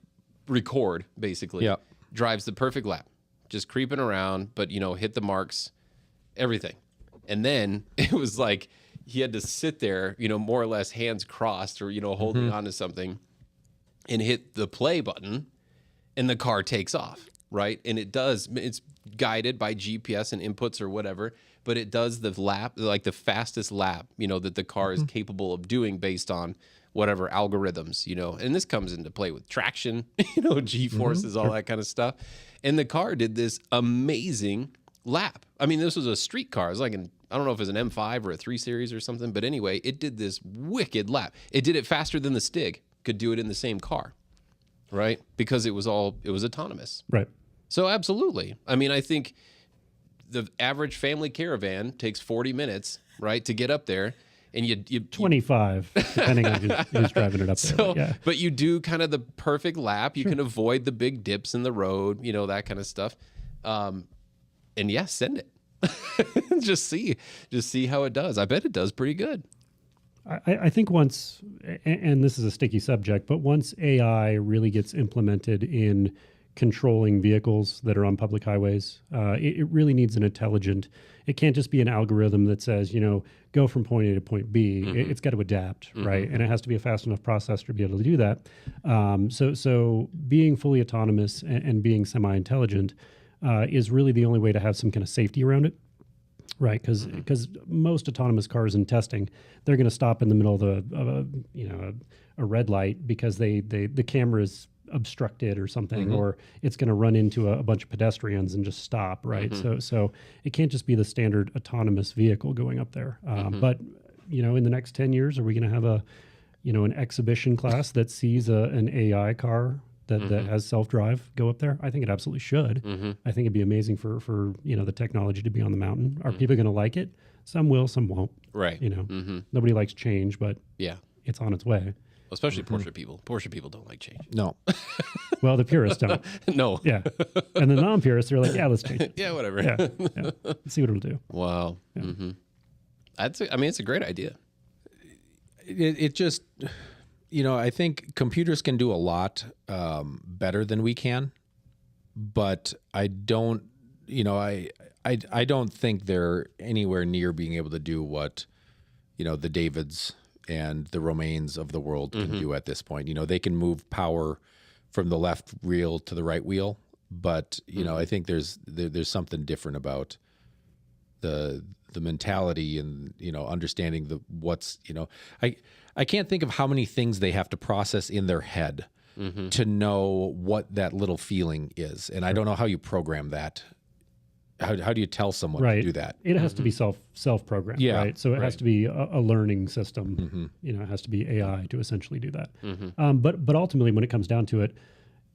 record basically, Yep. drives the perfect lap, just creeping around, but, hit the marks, everything. And then it was like, he had to sit there, more or less hands crossed or, holding on to something and hit the play button and the car takes off, right? And it's guided by GPS and inputs or whatever, but it does the lap, like the fastest lap, that the car is capable of doing based on whatever algorithms, and this comes into play with traction, G-forces, all that kind of stuff. And the car did this amazing lap. I mean, this was a street car. It was like I don't know if it was an M5 or a 3 Series or something, but anyway, it did this wicked lap. It did it faster than the Stig could do it in the same car, right? Because it was autonomous. Right. So absolutely. I mean, I think the average family caravan takes 40 minutes, right, to get up there, and you 25, depending on who's driving it up there. so, Yeah. but you do kind of the perfect lap. You can avoid the big dips in the road, that kind of stuff. And yeah, send it. just see how it does. I bet it does pretty good. I think once, and this is a sticky subject, but once AI really gets implemented in controlling vehicles that are on public highways, it really needs an intelligent, it can't just be an algorithm that says, go from point A to point B. It's got to adapt, right? And it has to be a fast enough processor to be able to do that. So being fully autonomous and being semi-intelligent is really the only way to have some kind of safety around it. Right, because most autonomous cars in testing, they're going to stop in the middle of a red light because the camera is obstructed or something, or it's going to run into a bunch of pedestrians and just stop. Right, so it can't just be the standard autonomous vehicle going up there. But in the next 10 years, are we going to have an exhibition class that sees an AI car that has self-drive go up there? I think it absolutely should. I think it'd be amazing for the technology to be on the mountain. Are people going to like it? Some will, some won't. Right. Nobody likes change, but Yeah. it's on its way. Especially Porsche people. Porsche people don't like change. No. Well, the purists don't. No. Yeah. And the non-purists, they're like, yeah, let's change it. Yeah, whatever. Yeah. Let's see what it'll do. Wow. Yeah. It's a great idea. it just, I think computers can do a lot better than we can, but I don't, I don't think they're anywhere near being able to do what, the Davids and the Romains of the world can do at this point. They can move power from the left wheel to the right wheel, but I think there's something different about the mentality and understanding what's I can't think of how many things they have to process in their head to know what that little feeling is, and I don't know how you program that. How do you tell someone to do that? It has to be self-programmed, right? So it has to be a learning system. It has to be AI to essentially do that. But ultimately, when it comes down to it,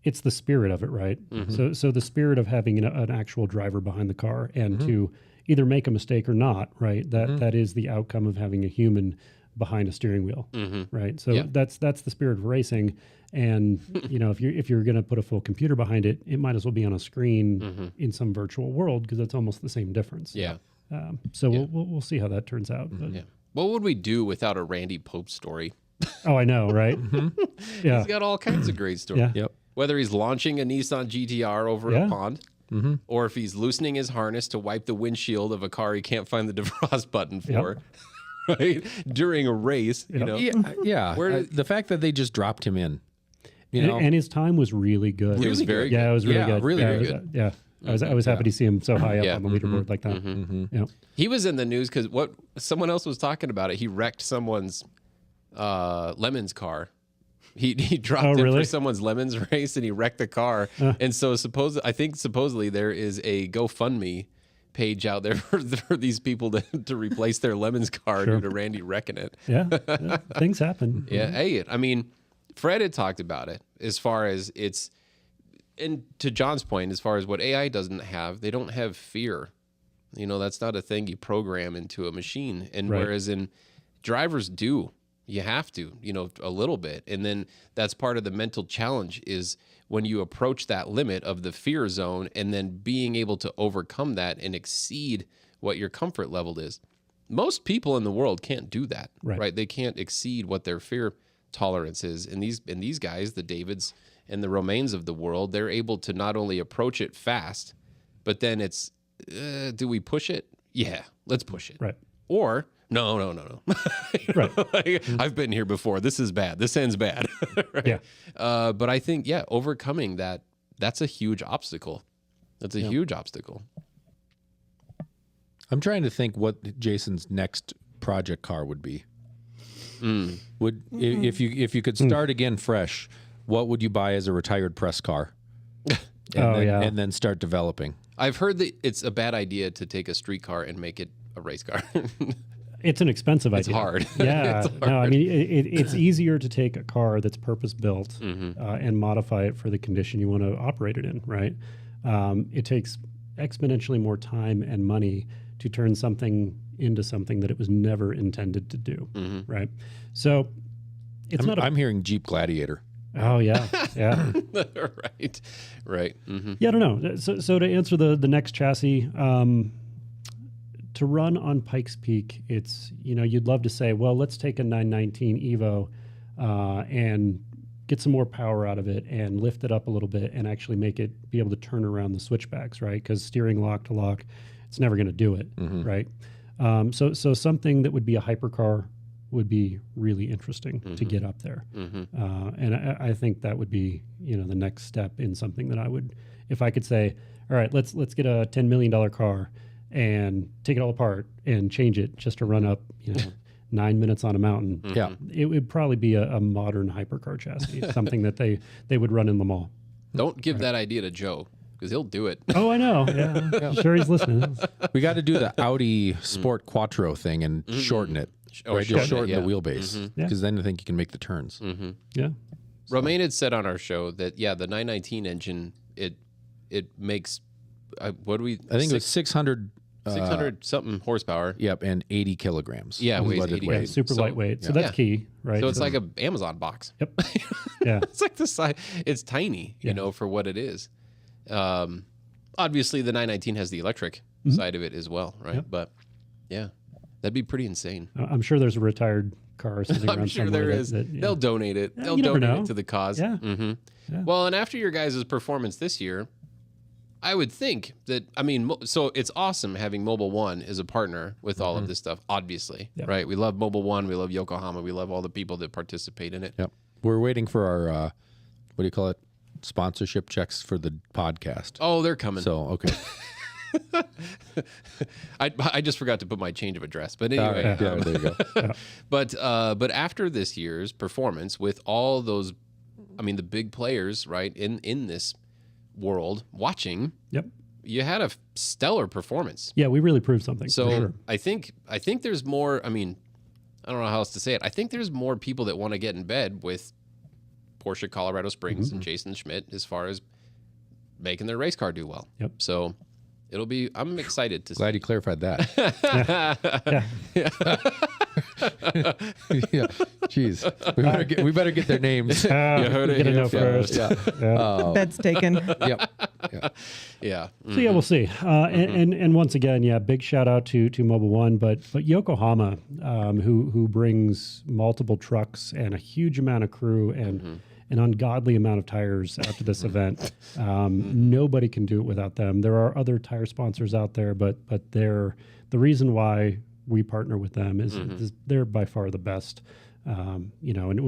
it's the spirit of it, right? So the spirit of having an actual driver behind the car and to either make a mistake or not, right? That is the outcome of having a human behind a steering wheel, right? So that's the spirit of racing. And if you're going to put a full computer behind it, it might as well be on a screen in some virtual world because it's almost the same difference. We'll see how that turns out. But. What would we do without a Randy Pope story? Oh, I know, right? Yeah, he's got all kinds of great stories. Yep. Whether he's launching a Nissan GTR over a pond, or if he's loosening his harness to wipe the windshield of a car he can't find the defrost button for. Right? During a race, the fact that they just dropped him in. And his time was really good. It was very good. Yeah, it was really good. Really, really good. Yeah. I was happy to see him so high up on the leaderboard like that. He was in the news because someone else was talking about it. He wrecked someone's Lemons car. He dropped in for someone's Lemons race and he wrecked the car. And so supposedly there is a GoFundMe page out there for these people to replace their Lemons car due to Randy wrecking it. Yeah, things happen. Yeah, hey, I mean, Fred had talked about it as far as it's, and to John's point, as far as what AI doesn't have, they don't have fear. That's not a thing you program into a machine. And whereas in drivers do, you have to, a little bit. And then that's part of the mental challenge is when you approach that limit of the fear zone and then being able to overcome that and exceed what your comfort level is. Most people in the world can't do that, right? They can't exceed what their fear tolerance is. And these guys, the Davids and the Romains of the world, they're able to not only approach it fast, but then it's, do we push it? Yeah, let's push it. Right. Or no. Right. I've been here before. This is bad. This ends bad. Right? Yeah. But I think, overcoming that's a huge obstacle. That's a huge obstacle. I'm trying to think what Jason's next project car would be. If you could start again fresh, what would you buy as a retired press car? And then start developing. I've heard that it's a bad idea to take a street car and make it a race car. It's an expensive idea. It's hard. Yeah. It's hard. No, I mean, it's easier to take a car that's purpose-built and modify it for the condition you want to operate it in, right? It takes exponentially more time and money to turn something into something that it was never intended to do, right? So I'm hearing Jeep Gladiator. Oh, yeah. Right. Yeah, I don't know. So to answer the next chassis, to run on Pikes Peak, it's, you'd love to say, well, let's take a 919 Evo and get some more power out of it and lift it up a little bit and actually make it be able to turn around the switchbacks, right? Because steering lock to lock, it's never going to do it, right? So something that would be a hypercar would be really interesting to get up there. And I think that would be, the next step in something that I would, if I could say, all right, let's get a $10 million car and take it all apart and change it just to run up, 9 minutes on a mountain. Yeah. It would probably be a modern hypercar chassis, something that they would run in Le Mans. Don't give that idea to Joe because he'll do it. Oh, I know. Yeah. Sure he's listening. We got to do the Audi Sport Quattro thing and shorten it. Right? Just shorten the wheelbase because then I think you can make the turns. Yeah. Romain had said on our show that, the 919 engine, it makes, what do we? I think it was 600 something horsepower. Yep, and 80 kilograms. Yeah, weighs 80. Yeah, super lightweight. So that's key, right? So it's like an Amazon box. Yep. Yeah. It's like the size. It's tiny, for what it is. Obviously, the 919 has the electric side of it as well, right? Yep. But yeah, that'd be pretty insane. I'm sure there's a retired car sitting I'm around sure somewhere. there is. They'll donate it. They'll you never donate know. it to the cause. Yeah. Yeah. Well, and after your guys' performance this year, I would think that, I mean, so it's awesome having Mobile One as a partner with all of this stuff, obviously, right? We love Mobile One. We love Yokohama. We love all the people that participate in it. Yep. We're waiting for our, what do you call it? Sponsorship checks for the podcast. Oh, they're coming. So, okay. I just forgot to put my change of address, but anyway. Yeah, there you go. But after this year's performance with all those, I mean, the big players, right, in this world watching, Yep. you had a stellar performance. Yeah, we really proved something. So for sure. I think there's more. I mean, I don't know how else to say it. I think there's more people that want to get in bed with Porsche Colorado Springs and Jason Schmidt as far as making their race car do well. Yep. So it'll be. I'm excited to. Glad you clarified that. Yeah. Jeez. We better get their names. You heard it Get to here know first. Bed's taken. Yep. Yeah. So yeah, we'll see. And once again, yeah, big shout out to Mobile One, but Yokohama, who brings multiple trucks and a huge amount of crew and an ungodly amount of tires out to this event. Nobody can do it without them. There are other tire sponsors out there, but they're the reason why we partner with them is they're by far the best. And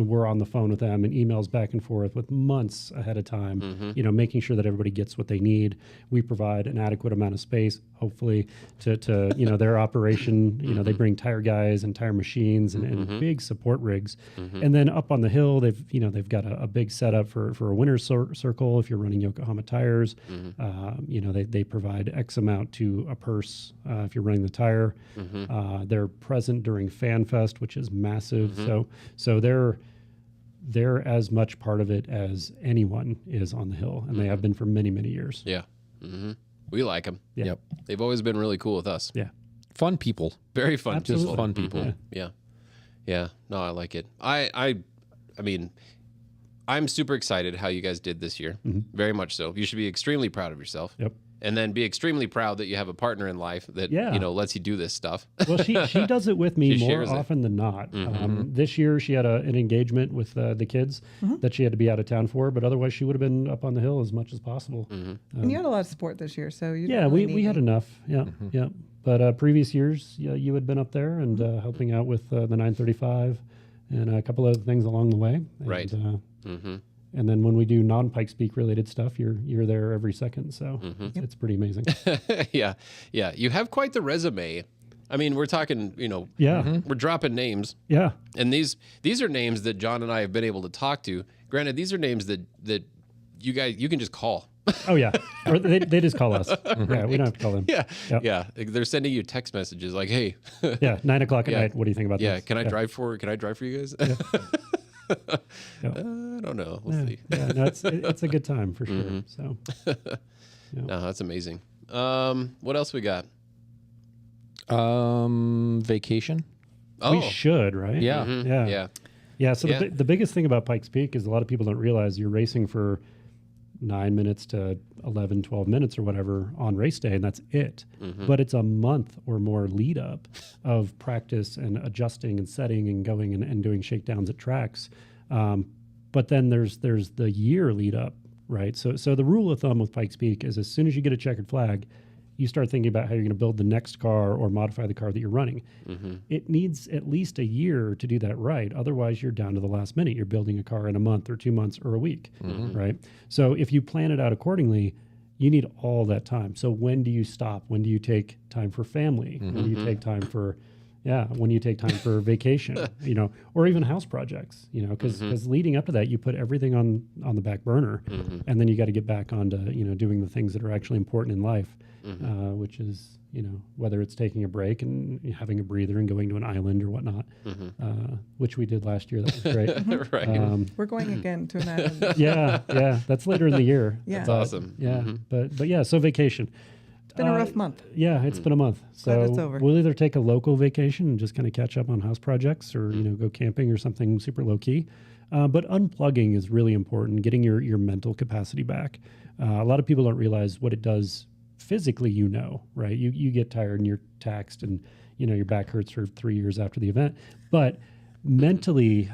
we're on the phone with them and emails back and forth with months ahead of time, making sure that everybody gets what they need. We provide an adequate amount of space, hopefully, to their operation. They bring tire guys and tire machines and big support rigs. And then up on the hill, they've got a big setup for a winner's circle if you're running Yokohama tires. They provide X amount to a purse if you're running the tire. They're present during Fan Fest, which is massive. So they're as much part of it as anyone is on the hill, and they have been for many, many years. Yeah. We like them. Yeah. Yep. They've always been really cool with us. Yeah. Fun people. Very fun. Absolutely. Just fun people. Yeah. No, I like it. I mean, I'm super excited how you guys did this year. Very much so. You should be extremely proud of yourself. Yep. And then be extremely proud that you have a partner in life that lets you do this stuff. Well, she does it with me She more shares it. often than not. This year she had an engagement with the kids that she had to be out of town for, but otherwise she would have been up on the hill as much as possible. And you had a lot of support this year, so you Yeah, we had enough. Yeah, yeah. But previous years, you had been up there and helping out with the 935 and a couple other things along the way. And, Right. And then when we do non-Pikes Peak related stuff, you're there every second. So it's pretty amazing. Yeah. You have quite the resume. I mean, we're talking, we're dropping names. Yeah. And these are names that John and I have been able to talk to. Granted, these are names that you can just call. Oh yeah. Or they just call us. Yeah, we don't have to call them. Yeah. Yep. Yeah. They're sending you text messages like, hey. Yeah, 9:00 at night. What do you think about Yeah. this? Can I drive for you guys? I don't know. We'll see. Yeah, no, it's a good time for sure. So No, that's amazing. What else we got? Vacation. Oh, we should, right? Yeah. Yeah. So Yeah. the biggest thing about Pikes Peak is a lot of people don't realize you're racing for 9 minutes to 11, 12 minutes or whatever on race day, and that's it. But it's a month or more lead up of practice and adjusting and setting and going and doing shakedowns at tracks. But then there's the year lead up, right? So the rule of thumb with Pikes Peak is as soon as you get a checkered flag, you start thinking about how you're going to build the next car or modify the car that you're running. It needs at least a year to do that right. Otherwise, you're down to the last minute. You're building a car in a month or 2 months or a week, right? So if you plan it out accordingly, you need all that time. So when do you stop? When do you take time for family? When do you take time for, when you take time for vacation, or even house projects, because leading up to that, you put everything on the back burner, and then you got to get back onto, doing the things that are actually important in life. Which is, whether it's taking a break and having a breather and going to an island or whatnot, which we did last year. That was great. Right. We're going again to an island. Yeah. That's later in the year. Yeah. That's awesome. Yeah. But yeah, so vacation. It's been a rough month. Yeah, it's been a month. So Glad it's over. we'll either take a local vacation and just kind of catch up on house projects or, go camping or something super low key. But unplugging is really important, getting your mental capacity back. A lot of people don't realize what it does physically, right? You get tired and you're taxed and, your back hurts for 3 years after the event. But mentally,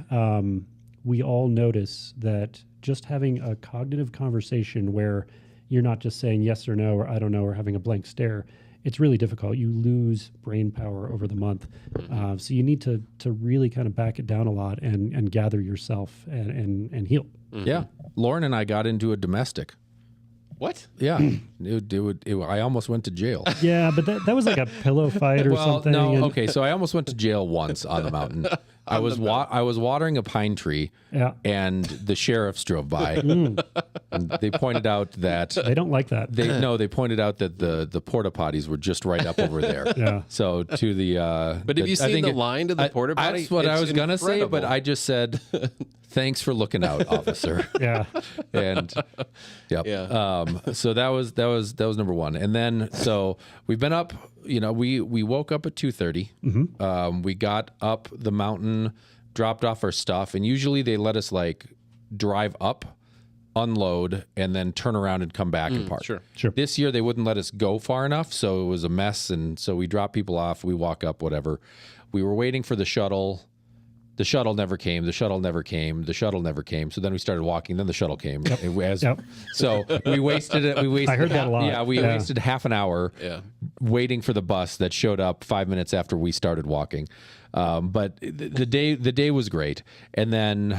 we all notice that just having a cognitive conversation where you're not just saying yes or no or I don't know or having a blank stare, it's really difficult. You lose brain power over the month. So you need to really kind of back it down a lot and gather yourself and heal. Yeah. Lauren and I got into a domestic. What? Yeah. I almost went to jail. Yeah, but that was like a pillow fight or something. No, and- okay. So I almost went to jail once on the mountain. I was watering a pine tree, Yeah. and the sheriffs drove by. And they pointed out that They don't like that. they pointed out that the porta potties were just right up over there. Yeah. So to the But have you I seen think the line to the porta potty? That's what I It's was gonna say, but incredible. I just said, "Thanks for looking out, officer." Yeah. And yep. Yeah. So that was number one. And then so we've been up, we woke up at 2:30. We got up the mountain, dropped off our stuff, and usually they let us like drive up, unload, and then turn around and come back and park. Sure. This year they wouldn't let us go far enough, so it was a mess, and so we drop people off, we walk up, whatever. We were waiting for the shuttle. The shuttle never came. The shuttle never came. The shuttle never came. So then we started walking. Then the shuttle came. Yep. So we wasted it. I heard that a lot. Yeah, we wasted half an hour waiting for the bus that showed up 5 minutes after we started walking. But the day was great. And then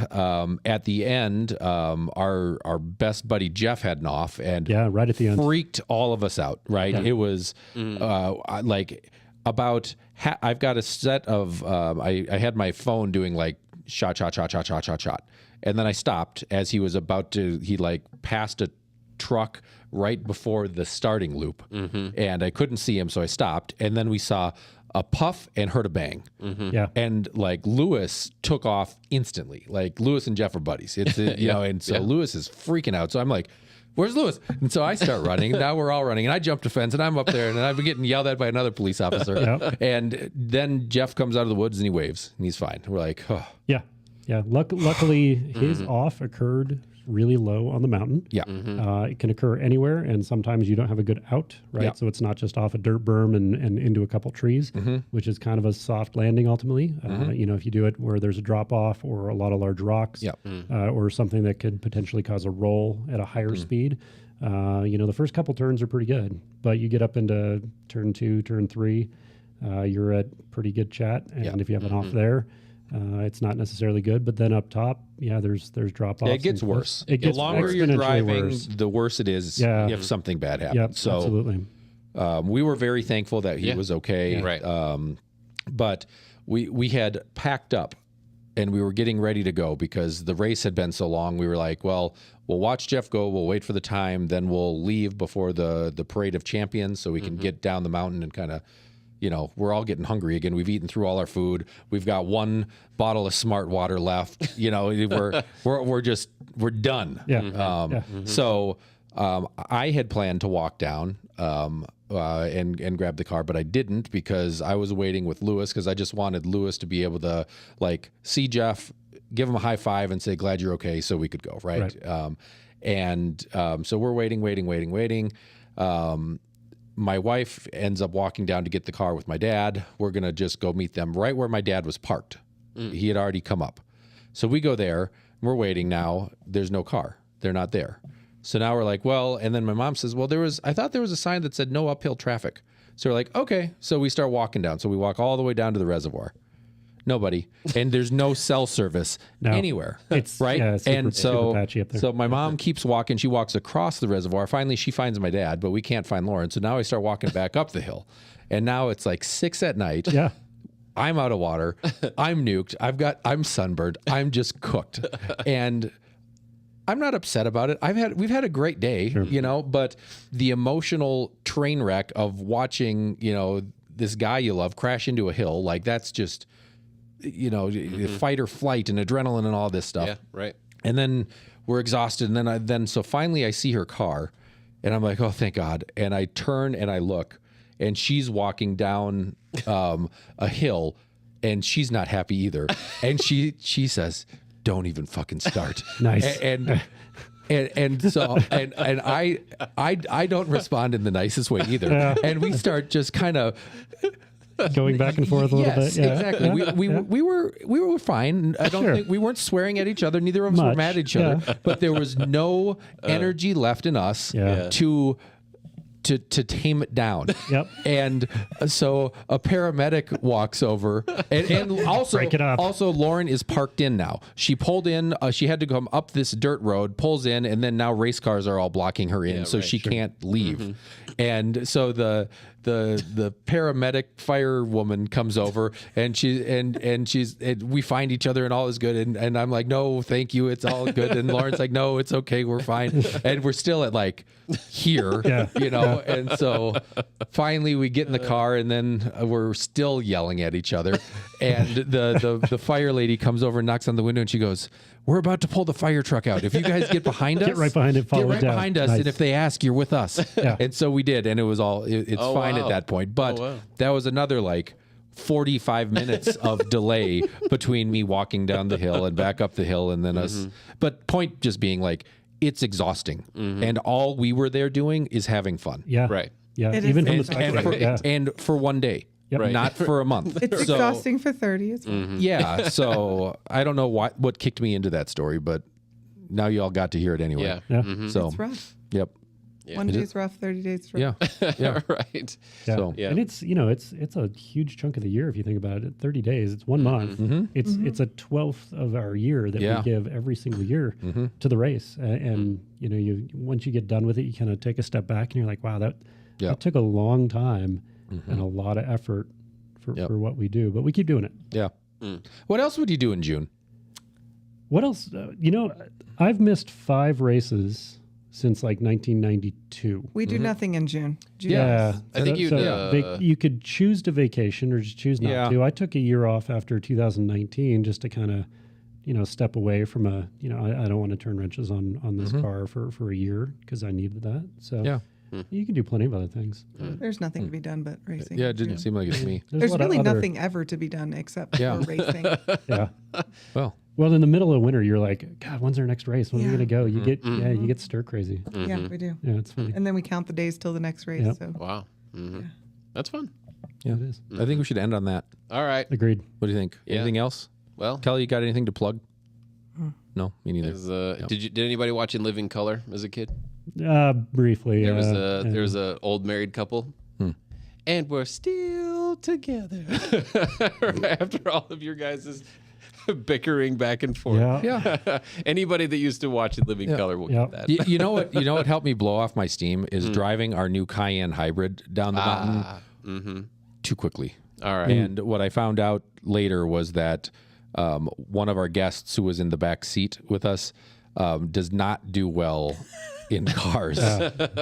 at the end, our best buddy Jeff had an off and Right at the end. freaked all of us out. Right? It was like about. I've got a set of. I had my phone doing like shot, and then I stopped as he was about to. He like passed a truck right before the starting loop, and I couldn't see him, so I stopped. And then we saw a puff and heard a bang. Yeah. And like Lewis took off instantly. Like Lewis and Jeff are buddies. It's and so Lewis is freaking out. So I'm like, "Where's Lewis?" And so I start running. Now we're all running, and I jumped a fence, and I'm up there, and I'm getting yelled at by another police officer. And then Jeff comes out of the woods and he waves, and he's fine. We're like, "Oh, Yeah. Yeah. Luckily, his off occurred really low on the mountain. yeah, It can occur anywhere, and sometimes you don't have a good out, right? Yeah. So it's not just off a dirt berm and into a couple trees, which is kind of a soft landing ultimately. If you do it where there's a drop off or a lot of large rocks, Yeah. or something that could potentially cause a roll at a higher speed. The first couple turns are pretty good, but you get up into turn 2, turn 3, you're at pretty good chat, and if you have an off there, it's not necessarily good. But then up top, there's drop offs. it gets worse. It gets the longer you're exponentially driving, worse. the worse it is Yeah. if something bad happens. Yep, So absolutely. we were very thankful that he was okay. Right. But we had packed up and we were getting ready to go because the race had been so long. We were like, well, we'll watch Jeff go. We'll wait for the time. Then we'll leave before the parade of champions so we can get down the mountain and kind of, we're all getting hungry again. We've eaten through all our food. We've got one bottle of Smart Water left. We're done. Yeah. So I had planned to walk down and grab the car, but I didn't because I was waiting with Lewis because I just wanted Lewis to be able to like see Jeff, give him a high five, and say glad you're okay, so we could go right. So we're waiting. My wife ends up walking down to get the car with my dad. We're gonna just go meet them right where my dad was parked. He had already come up, so we go there. We're waiting now. There's no car. They're not there. So now we're like, well, and then my mom says, well, I thought there was a sign that said no uphill traffic. So we're like, okay. So we start walking down. So we walk all the way down to the reservoir. Nobody. And there's no cell service anywhere. It's right. Super, super patchy up there. So my mom keeps walking. She walks across the reservoir. Finally, she finds my dad, but we can't find Lauren. So now I start walking back up the hill. And now it's like 6 p.m. Yeah. I'm out of water. I'm nuked. I'm sunburned. I'm just cooked. And I'm not upset about it. We've had a great day, but the emotional train wreck of watching, this guy you love crash into a hill, like that's just, fight or flight and adrenaline and all this stuff. Yeah, right. And then we're exhausted. And then so finally I see her car and I'm like, oh, thank God. And I turn and I look and she's walking down a hill and she's not happy either. And she says, don't even fucking start. Nice. And I don't respond in the nicest way either. And we start just kind of going back and forth a little Yes, bit. Yeah. exactly. Yeah. We were fine. I don't Sure. think we weren't swearing at each other. Neither of us were Much, mad at each other. But there was no energy left in us Yeah. to tame it down. Yep. And so a paramedic walks over, and also Break it up. also Lauren is parked in now. She pulled in. She had to come up this dirt road, pulls in, and then now race cars are all blocking her in, so she can't leave. And so the paramedic firewoman comes over, and we find each other, and all is good. And I'm like, no, thank you, it's all good. And Lauren's like, no, it's okay, we're fine. And we're still at like here, you know. And so finally we get in the car, and then we're still yelling at each other. And the fire lady comes over and knocks on the window, and she goes, "We're about to pull the fire truck out. If you guys get behind us, Get right behind it, follow get it right down." behind us, Nice. and if they ask, you're with us." Yeah. And so we did, and it was all it's Oh, fine wow. at that point. But wow. that was another like 45 minutes of delay between me walking down the hill and back up the hill, and then us. But point just being like, it's exhausting, and all we were there doing is having fun. Yeah. Right. Yeah. It Even is from the And, start. and for one day, Yep. Right. not for a month. It's So, exhausting for 30 as well. Yeah, so I don't know what kicked me into that story, but now you all got to hear it anyway. Yeah. Yeah. So, It's rough. yep. One day's rough, 30 days rough. Yeah. Yeah. Right. Yeah. So- Yeah. And it's it's a huge chunk of the year if you think about it. 30 days, it's 1 month. It's a 12th of our year that Yeah. we give every single year to the race. And you know, you once you get done with it, you kind of take a step back and you're like, wow, that took a long time and a lot of effort for what we do, but we keep doing it. Yeah. What else would you do in June? What else? You know, I've missed 5 races since like 1992. We do nothing in June. June Yeah, I think you'd, you could choose to vacation or just choose not Yeah. to. I took a year off after 2019 just to kind of, step away from I don't want to turn wrenches on this car for a year because I needed that. So Yeah. you can do plenty of other things. There's nothing to be done but racing. Yeah, in it didn't June. seem like it's me. There's a lot of really other- nothing ever to be done except Yeah. for racing. Yeah. Well, In the middle of winter, you're like, God, when's our next race? When are we Yeah. going to go? You get you get stir crazy. Yeah, we do. Yeah, it's funny. And then we count the days till the next race. Yep. So Wow. That's fun. yeah. It is. I think we should end on that. All right. Agreed. What do you think? Yeah. Anything else? Well, Kelly, you got anything to plug? No, me neither. did anybody watch In Living Color as a kid? Briefly. There was a old married couple, and we're still together after all of your guys' bickering back and forth. Yeah. Yeah. Anybody that used to watch In Living Color will Yeah. get that. You know what? You know what helped me blow off my steam is driving our new Cayenne hybrid down the mountain too quickly. All right. And what I found out later was that one of our guests who was in the back seat with us does not do well in cars.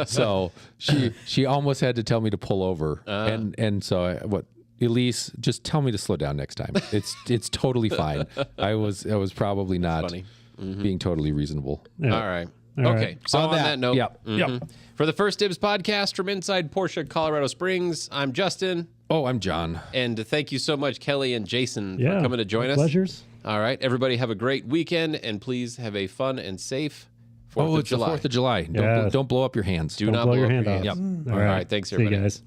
So she almost had to tell me to pull over. And so Elise, just tell me to slow down next time. It's totally fine. I was probably not funny. being totally reasonable. Yeah. All right. All Okay. right. So on that note, Yep. for the First Dibs podcast from inside Porsche Colorado Springs, I'm Justin. Oh, I'm John. And thank you so much, Kelly and Jason, Yeah. for coming to join My us. Pleasures. All right. Everybody have a great weekend, and please have a fun and safe 4th Oh, of it's July. the 4th of July. Yeah. Don't blow up your hands. Do Don't not blow blow your up hand your off. hands. All All right. Thanks, See you everybody. guys.